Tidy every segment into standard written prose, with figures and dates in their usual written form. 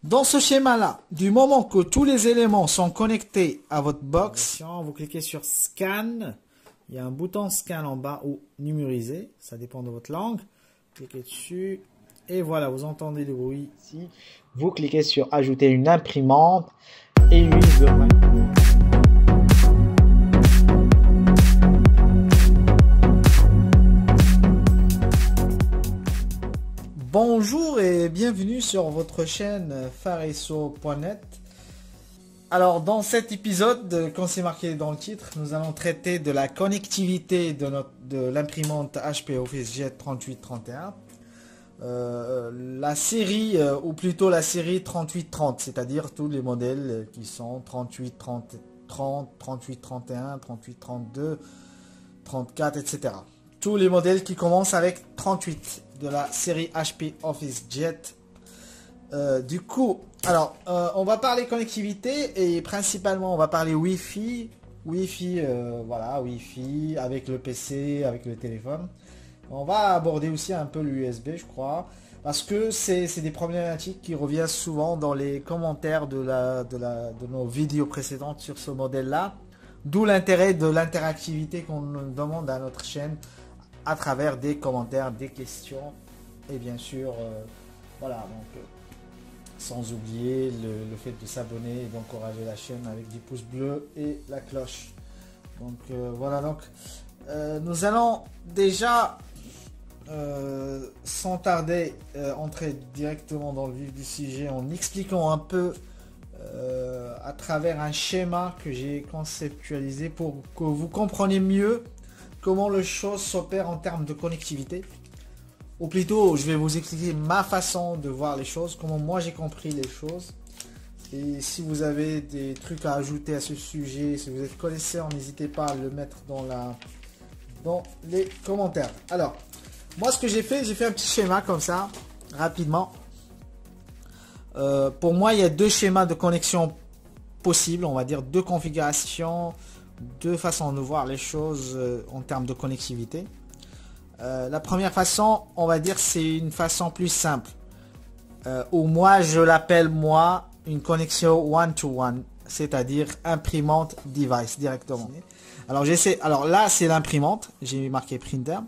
Dans ce schéma-là, du moment que tous les éléments sont connectés à votre box, vous cliquez sur Scan. Il y a un bouton Scan en bas ou numériser. Ça dépend de votre langue. Cliquez dessus. Et voilà, vous entendez le bruit. Ici, vous cliquez sur Ajouter une imprimante et lui Bonjour et bienvenue sur votre chaîne Fareso.net. Alors dans cet épisode, comme c'est marqué dans le titre, nous allons traiter de la connectivité de l'imprimante HP OfficeJet 3831. La série, ou plutôt la série 3830, c'est-à-dire tous les modèles qui sont 38, 30, 30, 38, 31, 38, 32, 34, etc. Tous les modèles qui commencent avec 38 de la série HP OfficeJet. Du coup, alors, on va parler connectivité et principalement on va parler Wi-Fi. Voilà, Wi-Fi avec le PC, avec le téléphone. On va aborder aussi un peu l'USB, je crois, parce que c'est des problématiques qui reviennent souvent dans les commentaires de nos vidéos précédentes sur ce modèle-là. D'où l'intérêt de l'interactivité qu'on demande à notre chaîne à travers des commentaires, des questions et bien sûr, voilà, donc sans oublier le fait de s'abonner et d'encourager la chaîne avec des pouces bleus et la cloche. Donc voilà, donc nous allons déjà sans tarder entrer directement dans le vif du sujet en expliquant un peu à travers un schéma que j'ai conceptualisé pour que vous compreniez mieux comment les choses s'opèrent en termes de connectivité. Ou plutôt, je vais vous expliquer ma façon de voir les choses, comment moi j'ai compris les choses. Et si vous avez des trucs à ajouter à ce sujet, si vous êtes connaisseur, n'hésitez pas à le mettre dans les commentaires. Alors, moi ce que j'ai fait un petit schéma comme ça, rapidement. Pour moi, il y a deux schémas de connexion possibles, on va dire deux configurations, deux façons de voir les choses en termes de connectivité. La première façon, on va dire, c'est une façon plus simple. Où moi, je l'appelle une connexion one-to-one, c'est-à-dire imprimante device directement. Alors là, c'est l'imprimante, j'ai marqué printer.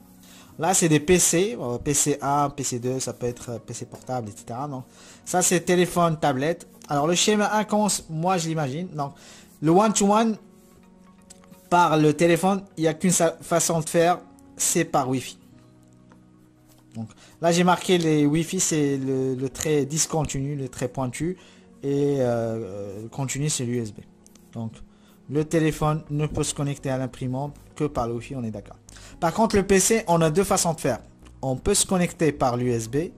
Là, c'est des PC, PC 1, PC 2, ça peut être PC portable, etc. Donc, ça, c'est téléphone, tablette. Alors, le schéma 1 commence, moi, je l'imagine. Donc, le one-to-one, par le téléphone, il n'y a qu'une façon de faire, c'est par Wi-Fi. Donc, là, j'ai marqué les Wi-Fi, c'est le trait discontinu, le trait pointu. Et continu, c'est l'USB. Donc, le téléphone ne peut se connecter à l'imprimante que par le Wi-Fi, on est d'accord. Par contre, le PC, on a deux façons de faire. On peut se connecter par l'USB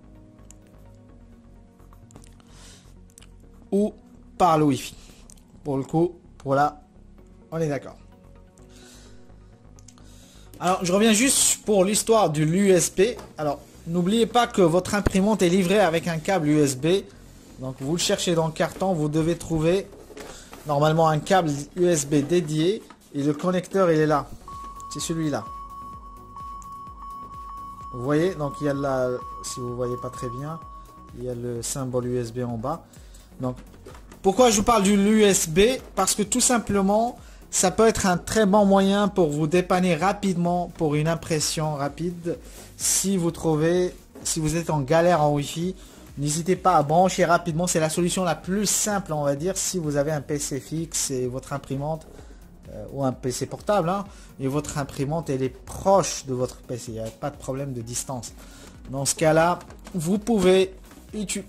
ou par le Wi-Fi. Pour le coup, pour là, on est d'accord. Alors, je reviens juste pour l'histoire de l'USB. Alors, n'oubliez pas que votre imprimante est livrée avec un câble USB. Donc, vous le cherchez dans le carton, vous devez trouver normalement un câble USB dédié. Et le connecteur, il est là. C'est celui-là. Vous voyez, donc il y a là, si vous voyez pas très bien, il y a le symbole USB en bas. Donc, pourquoi je vous parle de l'USB? Parce que tout simplement, ça peut être un très bon moyen pour vous dépanner rapidement pour une impression rapide. Si vous êtes en galère en Wi-Fi, n'hésitez pas à brancher rapidement. C'est la solution la plus simple, on va dire, si vous avez un PC fixe et votre imprimante, ou un PC portable, hein, et votre imprimante, elle est proche de votre PC. Il n'y a pas de problème de distance. Dans ce cas-là, vous pouvez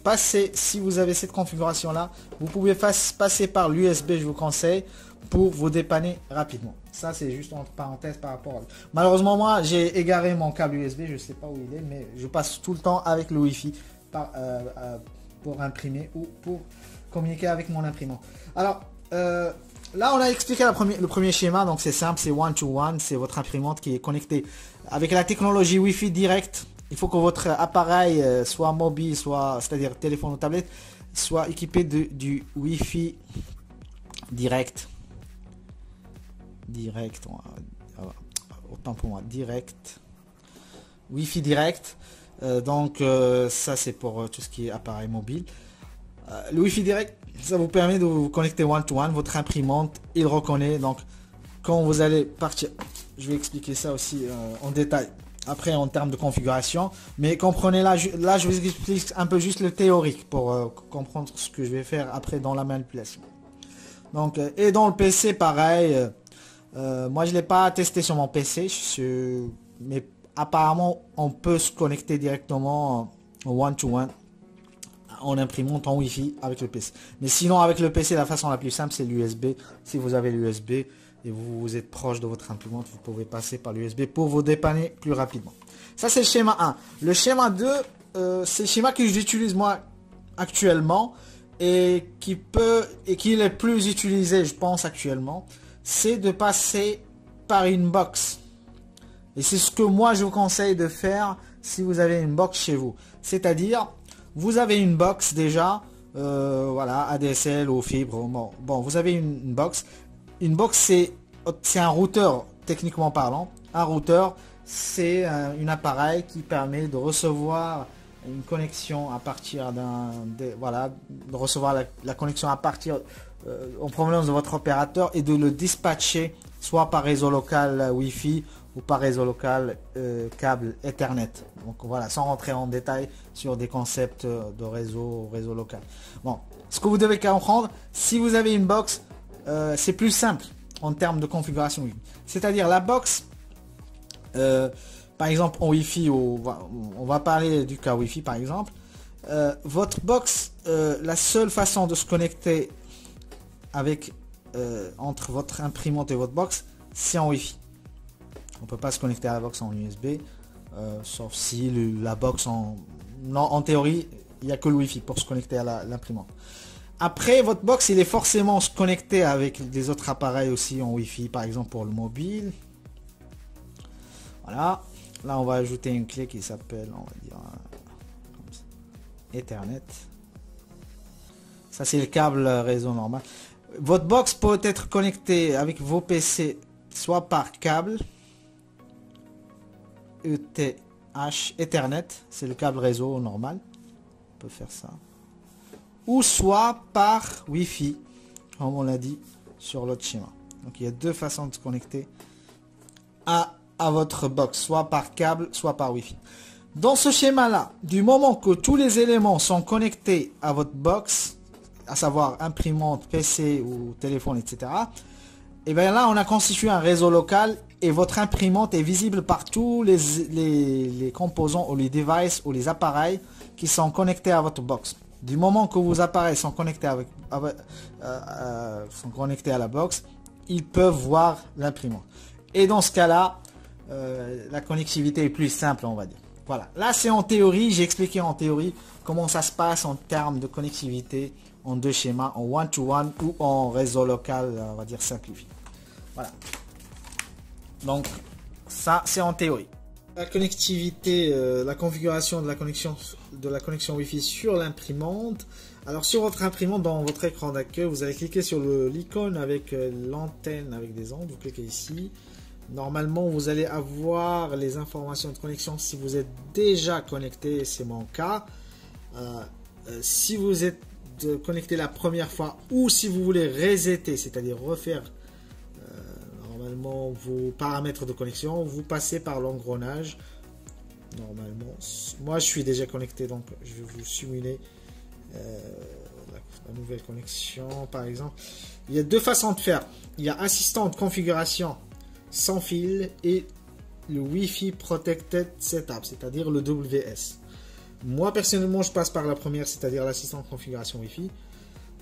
passer, si vous avez cette configuration-là, vous pouvez passer par l'USB, je vous conseille, pour vous dépanner rapidement. Ça, c'est juste entre parenthèses par rapport à... Malheureusement, moi, j'ai égaré mon câble USB, je ne sais pas où il est, mais je passe tout le temps avec le Wi-Fi pour imprimer ou pour communiquer avec mon imprimant. Alors, là, on a expliqué le premier schéma, donc c'est simple, c'est one-to-one, c'est votre imprimante qui est connectée avec la technologie Wi-Fi direct. Il faut que votre appareil soit mobile, c'est-à-dire téléphone ou tablette, soit équipé du Wi-Fi direct. Autant pour moi, direct. Wi-Fi direct. Donc ça c'est pour tout ce qui est appareil mobile. Le Wi-Fi direct, ça vous permet de vous connecter one-to-one. Votre imprimante, il reconnaît. Donc, quand vous allez partir, je vais expliquer ça aussi en détail après en termes de configuration. Mais comprenez là, je vous explique un peu juste le théorique pour comprendre ce que je vais faire après dans la manipulation. Donc, et dans le PC, pareil. Moi, je l'ai pas testé sur mon PC, mais apparemment, on peut se connecter directement en one-to-one en imprimante en Wi-Fi avec le PC. Mais sinon, avec le PC, la façon la plus simple, c'est l'USB. Si vous avez l'USB et vous êtes proche de votre imprimante, vous pouvez passer par l'USB pour vous dépanner plus rapidement. Ça, c'est le schéma 1. Le schéma 2, c'est le schéma que j'utilise moi actuellement et qui est le plus utilisé, je pense, actuellement. C'est de passer par une box. Et c'est ce que moi, je vous conseille de faire si vous avez une box chez vous. C'est-à-dire, vous avez une box déjà, voilà, ADSL ou fibre. Bon, vous avez une box. Une box, c'est un routeur, techniquement parlant. Un routeur, c'est un appareil qui permet de recevoir une connexion à partir voilà, de recevoir la connexion à partir en provenance de votre opérateur et de le dispatcher soit par réseau local Wi-Fi ou par réseau local câble Ethernet. Donc voilà, sans rentrer en détail sur des concepts de réseau local. Bon, ce que vous devez comprendre, si vous avez une box, c'est plus simple en termes de configuration. C'est-à-dire la box, par exemple en Wi-Fi, on va parler du cas Wi-Fi par exemple. Votre box, la seule façon de se connecter avec entre votre imprimante et votre box, c'est en Wi-Fi. On peut pas se connecter à la box en USB, sauf si la box en théorie, il n'y a que le Wi-Fi pour se connecter à l'imprimante. Après, votre box, il est forcément se connecter avec des autres appareils aussi en Wi-Fi, par exemple pour le mobile. Voilà. Là, on va ajouter une clé qui s'appelle, on va dire, Ethernet. Ça, c'est le câble réseau normal. Votre box peut être connectée avec vos PC, soit par câble ETH, Ethernet, c'est le câble réseau normal. On peut faire ça. Ou soit par Wi-Fi, comme on l'a dit sur l'autre schéma. Donc il y a deux façons de se connecter à votre box, soit par câble, soit par Wi-Fi. Dans ce schéma-là, du moment que tous les éléments sont connectés à votre box, à savoir imprimante, PC ou téléphone, etc. Et bien là, on a constitué un réseau local et votre imprimante est visible par tous les composants ou les devices ou les appareils qui sont connectés à votre box. Du moment que vos appareils sont connectés connectés à la box, ils peuvent voir l'imprimante. Et dans ce cas-là, la connectivité est plus simple, on va dire. Voilà. Là, c'est en théorie. J'ai expliqué en théorie comment ça se passe en termes de connectivité en deux schémas, en one-to-one ou en réseau local, on va dire simplifié. Voilà. Donc, ça, c'est en théorie. La connectivité, la configuration de la connexion Wi-Fi sur l'imprimante. Alors, sur votre imprimante, dans votre écran d'accueil, vous allez cliquer sur l'icône avec l'antenne avec des ondes. Vous cliquez ici. Normalement, vous allez avoir les informations de connexion si vous êtes déjà connecté. C'est mon cas. Si vous êtes connecté la première fois ou si vous voulez resetter, c'est-à-dire refaire normalement vos paramètres de connexion, vous passez par l'engrenage. Normalement, moi je suis déjà connecté, donc je vais vous simuler la nouvelle connexion par exemple. Il y a deux façons de faire. Il y a assistant de configuration sans fil et le Wi-Fi Protected Setup, c'est-à-dire le WS. Moi personnellement je passe par la première, c'est-à-dire l'assistant de configuration Wi-Fi.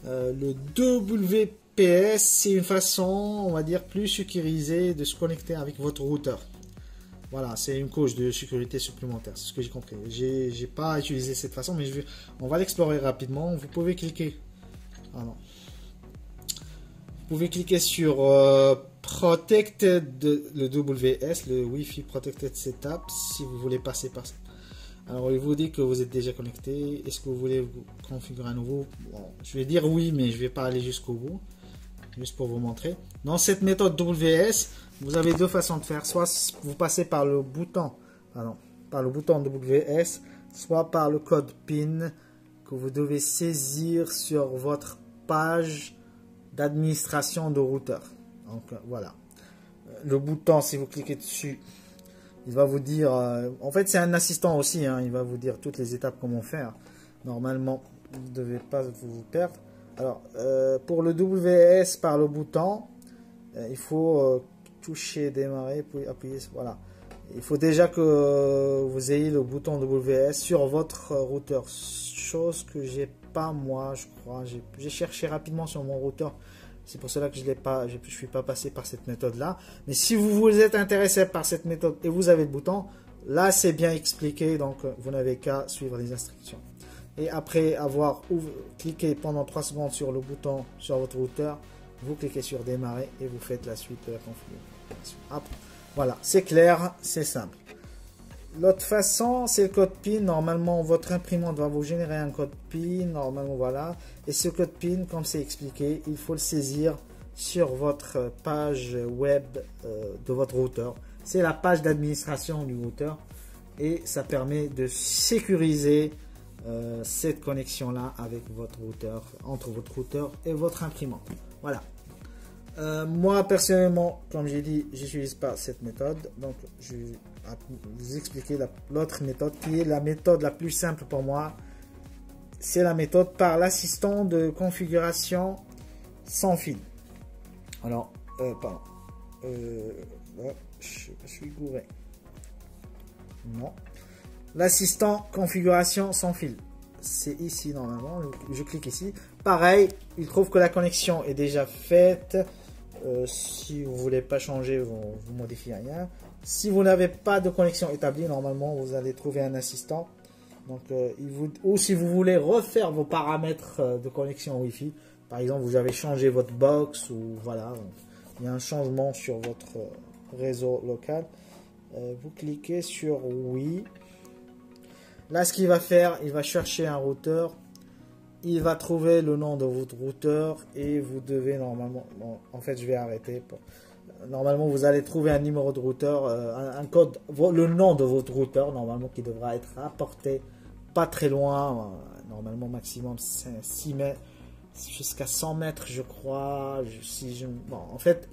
Le WPS, c'est une façon, on va dire, plus sécurisée de se connecter avec votre routeur. Voilà, c'est une couche de sécurité supplémentaire, c'est ce que j'ai compris. J'ai pas utilisé cette façon, mais on va l'explorer rapidement. Vous pouvez cliquer. Ah non. Vous pouvez cliquer sur Protected, le WS, le Wi-Fi Protected Setup, si vous voulez passer par ça. Alors il vous dit que vous êtes déjà connecté. Est-ce que vous voulez vous configurer à nouveau? Bon, je vais dire oui, mais je vais pas aller jusqu'au bout. Juste pour vous montrer. Dans cette méthode WS, vous avez deux façons de faire. Soit vous passez par le bouton, WS, soit par le code PIN que que vous devez saisir sur votre page d'administration de routeur. Donc voilà. Le bouton, si vous cliquez dessus, il va vous dire... en fait, c'est un assistant aussi. Hein, il va vous dire toutes les étapes comment faire. Normalement, vous ne devez pas vous perdre. Alors, pour le WS par le bouton, il faut toucher démarrer, puis appuyer. Voilà. Il faut déjà que vous ayez le bouton WS sur votre routeur. Chose que j'ai pas moi, je crois. J'ai cherché rapidement sur mon routeur. C'est pour cela que je suis pas passé par cette méthode-là. Mais si vous êtes intéressé par cette méthode et vous avez le bouton, là c'est bien expliqué. Donc vous n'avez qu'à suivre les instructions. Et après avoir cliqué pendant 3 secondes sur le bouton sur votre routeur, vous cliquez sur démarrer et vous faites la suite de la configuration. Après, voilà, c'est clair, c'est simple. L'autre façon, c'est le code PIN. Normalement, votre imprimante va vous générer un code PIN. Normalement, voilà. Et ce code PIN, comme c'est expliqué, il faut le saisir sur votre page web de votre routeur. C'est la page d'administration du routeur. Et ça permet de sécuriser cette connexion-là avec votre routeur, entre votre routeur et votre imprimante. Voilà. Moi personnellement, comme j'ai dit, j'utilise pas cette méthode, donc je vais vous expliquer l'autre méthode qui est la méthode la plus simple pour moi. C'est la méthode par l'assistant de configuration sans fil. Alors, pardon, là, je suis gouré. Non, l'assistant configuration sans fil. C'est ici normalement, je clique ici. Pareil, il trouve que la connexion est déjà faite. Si vous voulez pas changer, vous modifiez rien. Si vous n'avez pas de connexion établie, normalement vous allez trouver un assistant. Donc, ou si vous voulez refaire vos paramètres de connexion Wi-Fi, par exemple vous avez changé votre box ou voilà, il y a un changement sur votre réseau local. Vous cliquez sur oui. Là, ce qu'il va faire, il va chercher un routeur. Il va trouver le nom de votre routeur et vous devez normalement... Bon, en fait, je vais arrêter. Normalement, vous allez trouver un numéro de routeur, un code, le nom de votre routeur, normalement, qui devra être apporté pas très loin. Normalement, maximum 6 mètres, jusqu'à 100 mètres, je crois. Bon, en fait,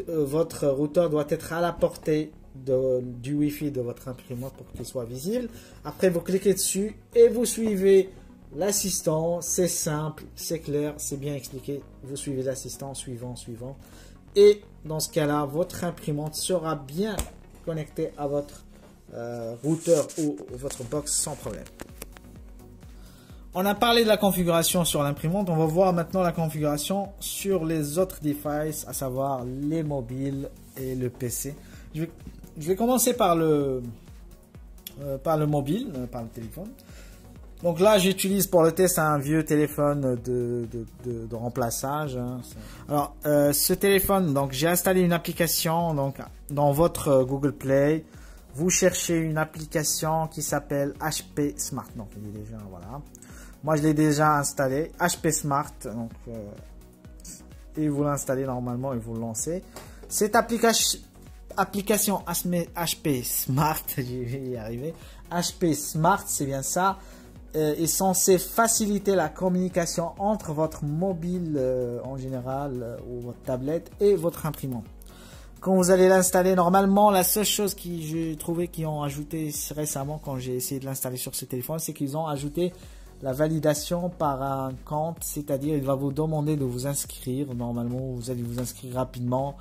votre routeur doit être à la portée du Wi-Fi de votre imprimante pour qu'il soit visible. Après, vous cliquez dessus et vous suivez l'assistant. C'est simple, c'est clair, c'est bien expliqué. Vous suivez l'assistant, suivant. Et dans ce cas-là, votre imprimante sera bien connectée à votre routeur ou votre box sans problème. On a parlé de la configuration sur l'imprimante. On va voir maintenant la configuration sur les autres devices, à savoir les mobiles et le PC. Je vais commencer par le mobile, par le téléphone. Donc là, j'utilise pour le test un vieux téléphone de remplaçage. Alors, ce téléphone, donc j'ai installé une application donc dans votre Google Play. Vous cherchez une application qui s'appelle HP Smart. Donc, il est déjà, voilà. Moi, je l'ai déjà installé, HP Smart. Donc, et vous l'installez normalement et vous le lancez. Cette application HP Smart, je vais y arriver. HP Smart, c'est bien ça. Est censé faciliter la communication entre votre mobile en général ou votre tablette et votre imprimante. Quand vous allez l'installer, normalement, la seule chose que j'ai trouvé qu'ils ont ajouté récemment quand j'ai essayé de l'installer sur ce téléphone, c'est qu'ils ont ajouté la validation par un compte, c'est-à-dire il va vous demander de vous inscrire. Normalement, vous allez vous inscrire rapidement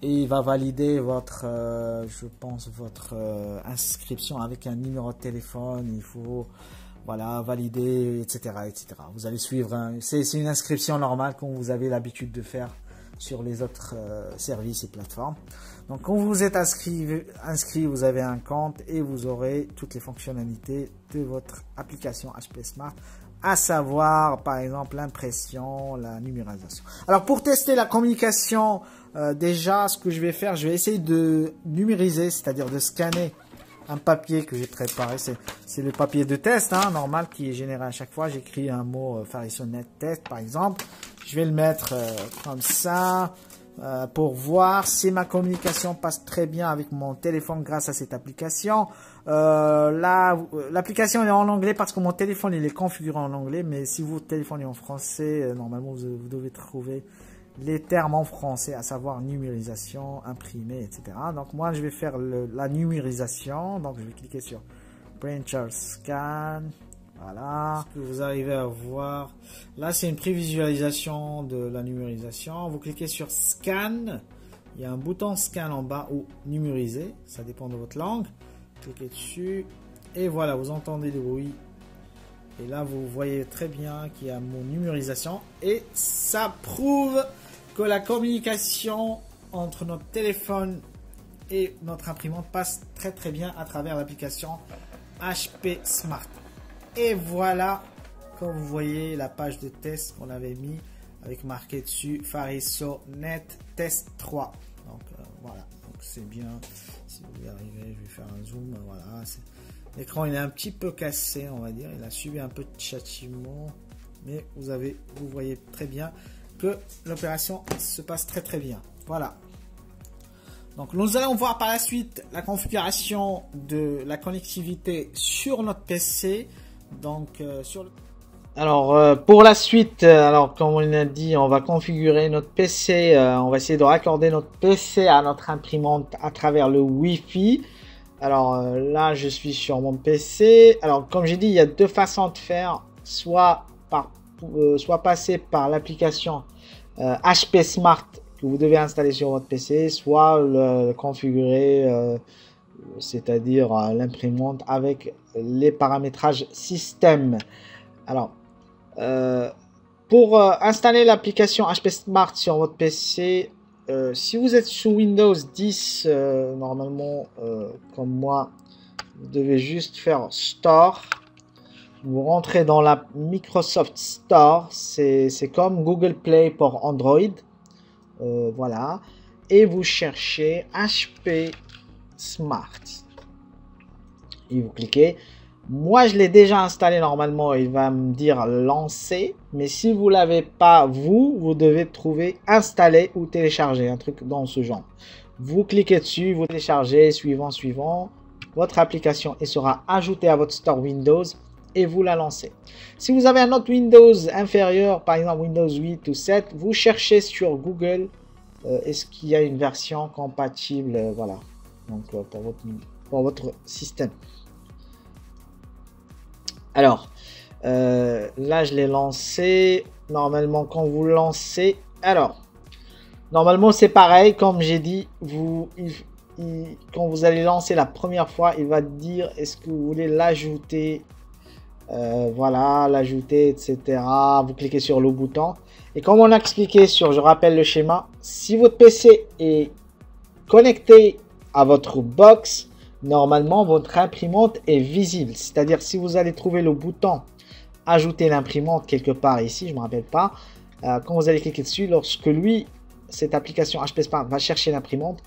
et il va valider votre, je pense, votre inscription avec un numéro de téléphone. Il faut voilà, valider, etc., etc. Vous allez suivre, c'est une inscription normale comme vous avez l'habitude de faire sur les autres services et plateformes. Donc, quand vous êtes inscrit, vous avez un compte et vous aurez toutes les fonctionnalités de votre application HP Smart, à savoir, par exemple, l'impression, la numérisation. Alors, pour tester la communication, déjà, ce que je vais faire, je vais essayer de numériser, c'est-à-dire de scanner un papier que j'ai préparé. C'est le papier de test, hein, normal, qui est généré à chaque fois. J'écris un mot FarissoNet test, par exemple. Je vais le mettre comme ça. pour voir si ma communication passe très bien avec mon téléphone grâce à cette application. L'application est en anglais parce que mon téléphone il est configuré en anglais, mais si votre téléphone est en français, normalement vous devez trouver les termes en français, à savoir numérisation, imprimer, etc. Donc moi je vais faire la numérisation, donc je vais cliquer sur Printer Scan. Voilà, ce que vous arrivez à voir. Là, c'est une prévisualisation de la numérisation. Vous cliquez sur Scan. Il y a un bouton Scan en bas ou numériser. Ça dépend de votre langue. Cliquez dessus. Et voilà, vous entendez le bruit. Et là, vous voyez très bien qu'il y a mon numérisation. Et ça prouve que la communication entre notre téléphone et notre imprimante passe très très bien à travers l'application HP Smart. Et voilà, comme vous voyez, la page de test qu'on avait mis avec marqué dessus Fariso Net Test 3. Donc voilà, donc c'est bien. Si vous y arrivez, je vais faire un zoom. Voilà, l'écran il est un petit peu cassé, on va dire. Il a subi un peu de châtiment, mais vous voyez très bien que l'opération se passe très très bien. Voilà. Donc nous allons voir par la suite la configuration de la connectivité sur notre PC. Donc Alors pour la suite, alors comme on a dit, on va configurer notre PC, on va essayer de raccorder notre PC à notre imprimante à travers le Wi-Fi. Alors là je suis sur mon PC. Alors comme j'ai dit, il y a deux façons de faire, soit passer par l'application HP Smart que vous devez installer sur votre PC, soit le configurer, c'est-à-dire l'imprimante avec les paramétrages système. Alors, pour installer l'application HP Smart sur votre PC, si vous êtes sous Windows 10, normalement, comme moi, vous devez juste faire Store. Vous rentrez dans la Microsoft Store, c'est comme Google Play pour Android. Voilà. Et vous cherchez HP Smart. Et vous cliquez. Moi, je l'ai déjà installé normalement. Il va me dire lancer. Mais si vous ne l'avez pas, vous devez trouver installer ou télécharger. Un truc dans ce genre. Vous cliquez dessus, vous téléchargez, suivant. Votre application sera ajoutée à votre store Windows et vous la lancez. Si vous avez un autre Windows inférieur, par exemple Windows 8 ou 7, vous cherchez sur Google est-ce qu'il y a une version compatible, voilà, donc pour votre système. Alors, là je l'ai lancé. Normalement, quand vous lancez, alors, normalement c'est pareil, comme j'ai dit, quand vous allez lancer la première fois, il va dire est-ce que vous voulez l'ajouter, voilà, l'ajouter, etc. Vous cliquez sur le bouton. Et comme on a expliqué je rappelle le schéma, si votre PC est connecté à votre box, normalement votre imprimante est visible. C'est-à-dire si vous allez trouver le bouton ajouter l'imprimante quelque part ici, je ne me rappelle pas, quand vous allez cliquer dessus, lorsque cette application HP Smart va chercher l'imprimante,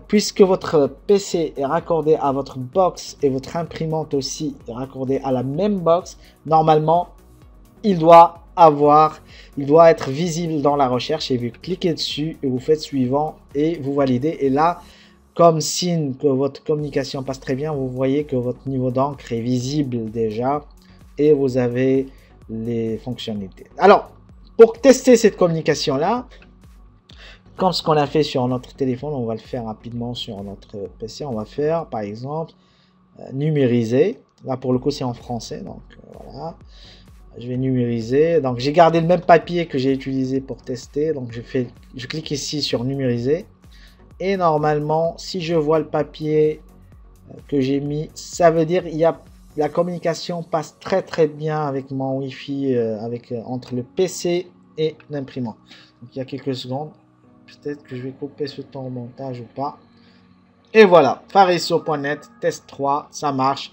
puisque votre PC est raccordé à votre box et votre imprimante aussi est raccordée à la même box, normalement il doit être visible dans la recherche et vous cliquez dessus et vous faites suivant et vous validez. Et là, comme signe que votre communication passe très bien, vous voyez que votre niveau d'encre est visible déjà et vous avez les fonctionnalités. Alors, pour tester cette communication là, comme ce qu'on a fait sur notre téléphone, on va le faire rapidement sur notre PC. On va faire par exemple numériser. Là pour le coup c'est en français, donc voilà. Je vais numériser. Donc j'ai gardé le même papier que j'ai utilisé pour tester. Donc je clique ici sur numériser. Et normalement, si je vois le papier que j'ai mis, ça veut dire la communication passe très très bien avec mon Wi-Fi, entre le PC et l'imprimant. Donc il y a quelques secondes. Peut-être que je vais couper ce temps au montage ou pas. Et voilà, Fariso.net, test 3, ça marche.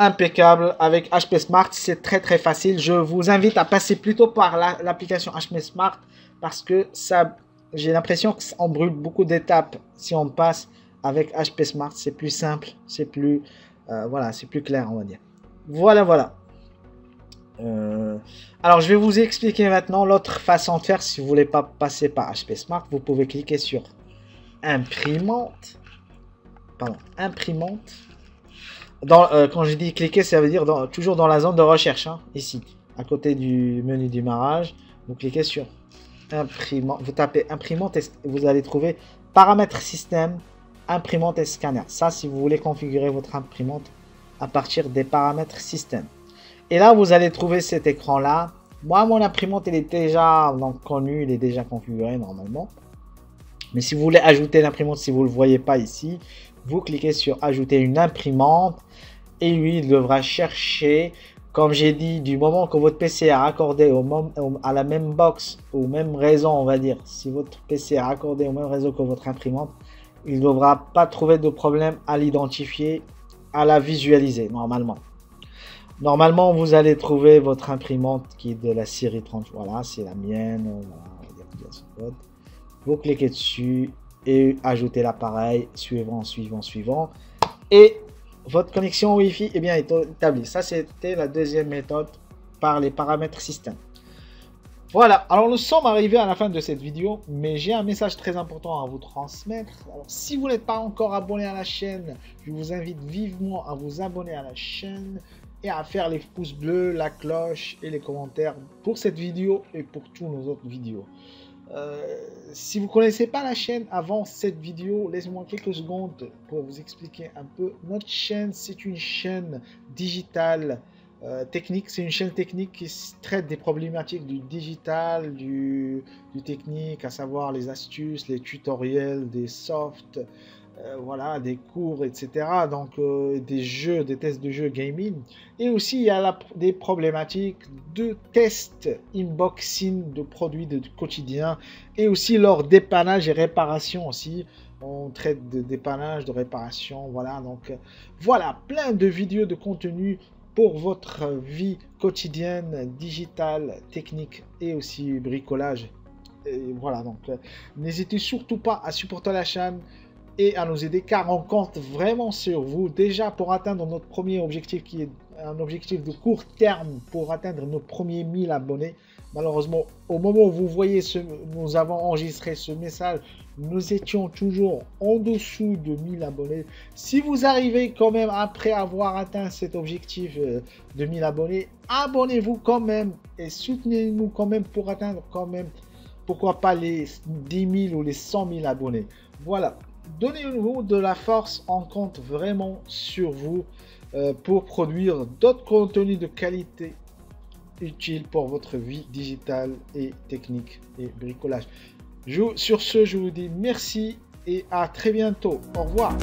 Impeccable avec HP Smart, c'est très très facile. Je vous invite à passer plutôt par l'application HP Smart parce que j'ai l'impression qu'on brûle beaucoup d'étapes. Si on passe avec HP Smart, c'est plus simple, c'est plus voilà, c'est plus clair, on va dire. Voilà. Alors, je vais vous expliquer maintenant l'autre façon de faire. Si vous voulez pas passer par HP Smart, vous pouvez cliquer sur imprimante. Pardon, imprimante. Quand je dis cliquer, ça veut dire toujours dans la zone de recherche, hein, ici, à côté du menu démarrage. Vous cliquez sur imprimante. Vous tapez imprimante et vous allez trouver paramètres système, imprimante et scanner. Ça, si vous voulez configurer votre imprimante à partir des paramètres système. Et là, vous allez trouver cet écran-là. Moi, mon imprimante, il est déjà connu, il est déjà configuré normalement. Mais si vous voulez ajouter l'imprimante, si vous ne le voyez pas ici, vous cliquez sur ajouter une imprimante. Et lui, il devra chercher, comme j'ai dit, du moment que votre PC est raccordé à la même box, au même réseau, on va dire. Si votre PC est raccordé au même réseau que votre imprimante, il ne devra pas trouver de problème à l'identifier, à la visualiser normalement. Normalement, vous allez trouver votre imprimante qui est de la série 30. Voilà, c'est la mienne. Voilà, vous cliquez dessus et ajoutez l'appareil. Suivant. Et votre connexion Wi-Fi est bien établie. Ça, c'était la deuxième méthode par les paramètres système. Voilà, alors nous sommes arrivés à la fin de cette vidéo, mais j'ai un message très important à vous transmettre. Alors, si vous n'êtes pas encore abonné à la chaîne, je vous invite vivement à vous abonner à la chaîne et à faire les pouces bleus, la cloche et les commentaires pour cette vidéo et pour toutes nos autres vidéos. Si vous ne connaissez pas la chaîne avant cette vidéo, laissez-moi quelques secondes pour vous expliquer un peu. Notre chaîne, c'est une chaîne digitale technique. C'est une chaîne technique qui traite des problématiques du digital, du technique, à savoir les astuces, les tutoriels, des softs, voilà, des cours, etc. Donc des jeux, des tests de jeux gaming. Et aussi il y a des problématiques de tests, unboxing de produits de quotidien et aussi leur dépannage et réparation aussi. On traite de dépannage, de réparation, voilà. Donc voilà, plein de vidéos de contenu pour votre vie quotidienne, digitale, technique et aussi bricolage. Et voilà, donc n'hésitez surtout pas à supporter la chaîne et à nous aider car on compte vraiment sur vous déjà pour atteindre notre premier objectif qui est un objectif de court terme pour atteindre nos premiers 1000 abonnés. Malheureusement, au moment où vous voyez nous avons enregistré ce message, nous étions toujours en dessous de 1000 abonnés. Si vous arrivez quand même après avoir atteint cet objectif de 1000 abonnés, abonnez-vous quand même et soutenez-nous quand même pour atteindre quand même, pourquoi pas les 10 000 ou les 100 000 abonnés. Voilà. Donnez-nous de la force, on compte vraiment sur vous pour produire d'autres contenus de qualité utiles pour votre vie digitale et technique et bricolage. Sur ce, je vous dis merci et à très bientôt. Au revoir.